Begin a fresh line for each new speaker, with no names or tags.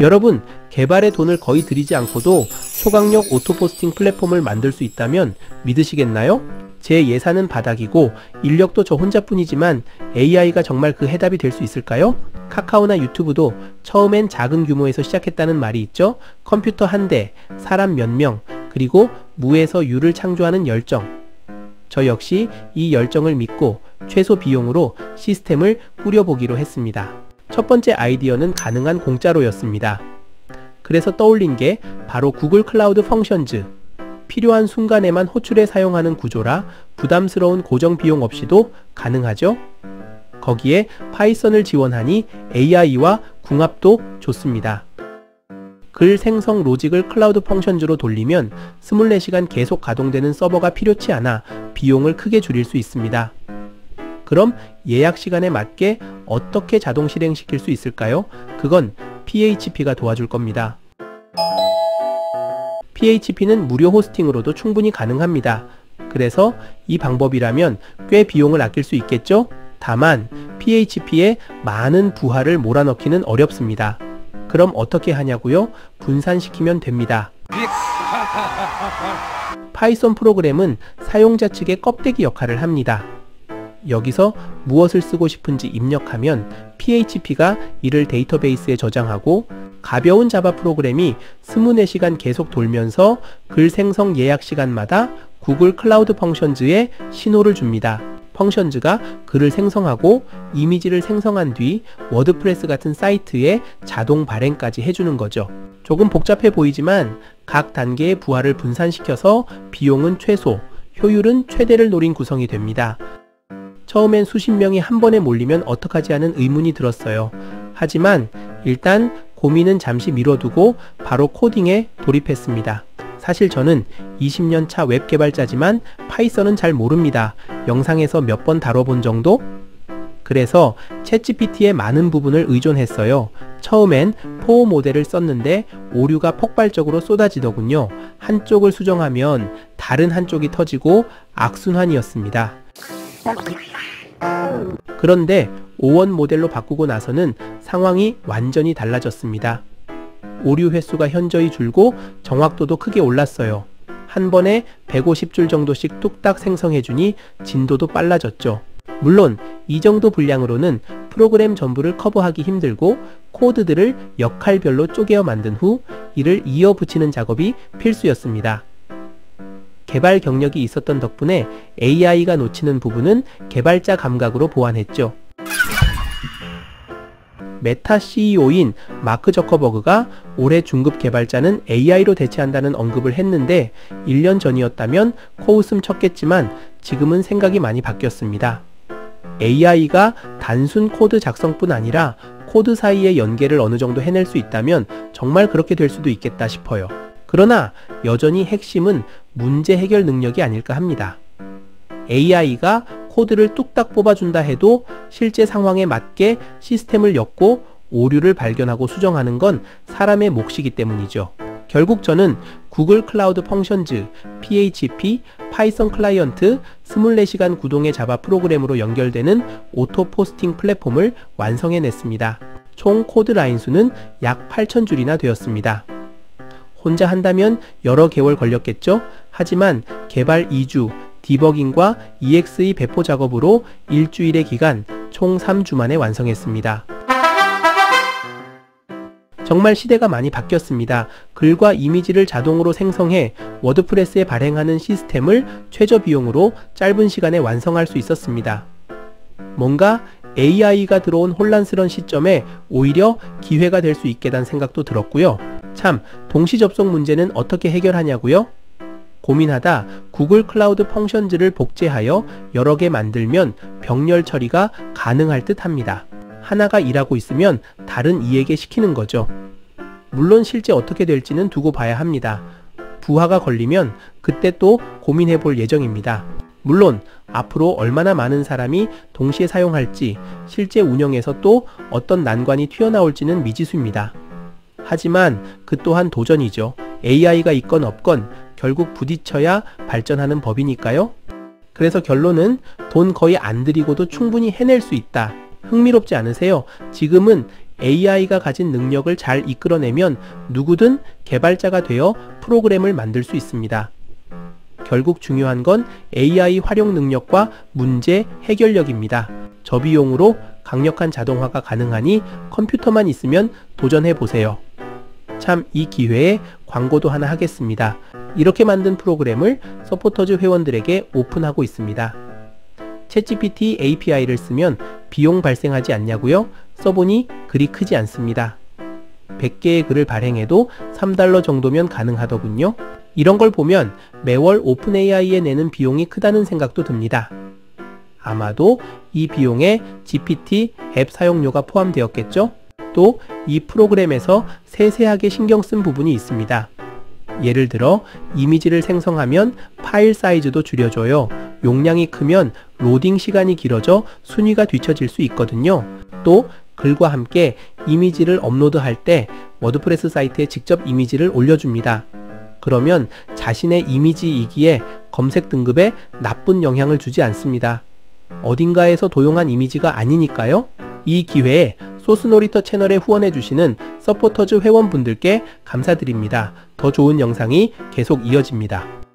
여러분, 개발에 돈을 거의 들이지 않고도 초강력 오토포스팅 플랫폼을 만들 수 있다면 믿으시겠나요? 제 예산은 바닥이고 인력도 저 혼자뿐이지만 AI가 정말 그 해답이 될 수 있을까요? 카카오나 유튜브도 처음엔 작은 규모에서 시작했다는 말이 있죠. 컴퓨터 한 대, 사람 몇 명, 그리고 무에서 유를 창조하는 열정. 저 역시 이 열정을 믿고 최소 비용으로 시스템을 꾸려보기로 했습니다. 첫 번째 아이디어는 가능한 공짜로였습니다. 그래서 떠올린 게 바로 구글 클라우드 펑션즈. 필요한 순간에만 호출해 사용하는 구조라 부담스러운 고정 비용 없이도 가능하죠. 거기에 파이썬을 지원하니 AI와 궁합도 좋습니다. 글 생성 로직을 클라우드 펑션즈로 돌리면 24시간 계속 가동되는 서버가 필요치 않아 비용을 크게 줄일 수 있습니다. 그럼 예약 시간에 맞게 어떻게 자동 실행시킬 수 있을까요? 그건 PHP가 도와줄 겁니다. PHP는 무료 호스팅으로도 충분히 가능합니다. 그래서 이 방법이라면 꽤 비용을 아낄 수 있겠죠? 다만 PHP에 많은 부하를 몰아넣기는 어렵습니다. 그럼 어떻게 하냐고요? 분산시키면 됩니다. 파이썬 프로그램은 사용자 측의 껍데기 역할을 합니다. 여기서 무엇을 쓰고 싶은지 입력하면 PHP가 이를 데이터베이스에 저장하고 가벼운 자바 프로그램이 24시간 계속 돌면서 글 생성 예약 시간마다 구글 클라우드 펑션즈에 신호를 줍니다. 펑션즈가 글을 생성하고 이미지를 생성한 뒤 워드프레스 같은 사이트에 자동 발행까지 해주는 거죠. 조금 복잡해 보이지만 각 단계의 부하를 분산시켜서 비용은 최소, 효율은 최대를 노린 구성이 됩니다. 처음엔 수십 명이 한 번에 몰리면 어떡하지 하는 의문이 들었어요. 하지만 일단 고민은 잠시 미뤄두고 바로 코딩에 돌입했습니다. 사실 저는 20년 차 웹 개발자지만 파이썬은 잘 모릅니다. 영상에서 몇 번 다뤄본 정도? 그래서 챗GPT의 많은 부분을 의존했어요. 처음엔 포어 모델을 썼는데 오류가 폭발적으로 쏟아지더군요. 한쪽을 수정하면 다른 한쪽이 터지고 악순환이었습니다. 그런데 O1 모델로 바꾸고 나서는 상황이 완전히 달라졌습니다. 오류 횟수가 현저히 줄고 정확도도 크게 올랐어요. 한 번에 150줄 정도씩 뚝딱 생성해주니 진도도 빨라졌죠. 물론 이 정도 분량으로는 프로그램 전부를 커버하기 힘들고 코드들을 역할별로 쪼개어 만든 후 이를 이어 붙이는 작업이 필수였습니다. 개발 경력이 있었던 덕분에 AI가 놓치는 부분은 개발자 감각으로 보완했죠. 메타 CEO인 마크 저커버그가 올해 중급 개발자는 AI로 대체한다는 언급을 했는데 1년 전이었다면 코웃음 쳤겠지만 지금은 생각이 많이 바뀌었습니다. AI가 단순 코드 작성뿐 아니라 코드 사이의 연계를 어느 정도 해낼 수 있다면 정말 그렇게 될 수도 있겠다 싶어요. 그러나 여전히 핵심은 문제 해결 능력이 아닐까 합니다. AI가 코드를 뚝딱 뽑아준다 해도 실제 상황에 맞게 시스템을 엮고 오류를 발견하고 수정하는 건 사람의 몫이기 때문이죠. 결국 저는 구글 클라우드 펑션즈, PHP, 파이썬 클라이언트, 24시간 구동의 자바 프로그램으로 연결되는 오토 포스팅 플랫폼을 완성해냈습니다. 총 코드 라인 수는 약 8,000줄이나 되었습니다. 혼자 한다면 여러 개월 걸렸겠죠? 하지만 개발 2주, 디버깅과 EXE 배포 작업으로 일주일의 기간 총 3주 만에 완성했습니다. 정말 시대가 많이 바뀌었습니다. 글과 이미지를 자동으로 생성해 워드프레스에 발행하는 시스템을 최저 비용으로 짧은 시간에 완성할 수 있었습니다. 뭔가 AI가 들어온 혼란스러운 시점에 오히려 기회가 될 수 있겠다는 생각도 들었고요. 참, 동시 접속 문제는 어떻게 해결하냐고요? 고민하다 구글 클라우드 펑션즈를 복제하여 여러 개 만들면 병렬 처리가 가능할 듯 합니다. 하나가 일하고 있으면 다른 이에게 시키는 거죠. 물론 실제 어떻게 될지는 두고 봐야 합니다. 부하가 걸리면 그때 또 고민해 볼 예정입니다. 물론 앞으로 얼마나 많은 사람이 동시에 사용할지, 실제 운영에서 또 어떤 난관이 튀어나올지는 미지수입니다. 하지만 그 또한 도전이죠. AI가 있건 없건 결국 부딪혀야 발전하는 법이니까요. 그래서 결론은 돈 거의 안 들이고도 충분히 해낼 수 있다. 흥미롭지 않으세요? 지금은 AI가 가진 능력을 잘 이끌어내면 누구든 개발자가 되어 프로그램을 만들 수 있습니다. 결국 중요한 건 AI 활용 능력과 문제 해결력입니다. 저비용으로 강력한 자동화가 가능하니 컴퓨터만 있으면 도전해 보세요. 참, 이 기회에 광고도 하나 하겠습니다. 이렇게 만든 프로그램을 서포터즈 회원들에게 오픈하고 있습니다. 챗GPT API를 쓰면 비용 발생하지 않냐고요? 써보니 그리 크지 않습니다. 100개의 글을 발행해도 $3 정도면 가능하더군요. 이런 걸 보면 매월 오픈AI에 내는 비용이 크다는 생각도 듭니다. 아마도 이 비용에 GPT 앱 사용료가 포함되었겠죠? 또 이 프로그램에서 세세하게 신경 쓴 부분이 있습니다. 예를 들어 이미지를 생성하면 파일 사이즈도 줄여줘요. 용량이 크면 로딩 시간이 길어져 순위가 뒤처질 수 있거든요. 또 글과 함께 이미지를 업로드할 때 워드프레스 사이트에 직접 이미지를 올려줍니다. 그러면 자신의 이미지이기에 검색 등급에 나쁜 영향을 주지 않습니다. 어딘가에서 도용한 이미지가 아니니까요. 이 기회에 소스놀이터 채널에 후원해주시는 서포터즈 회원분들께 감사드립니다. 더 좋은 영상이 계속 이어집니다.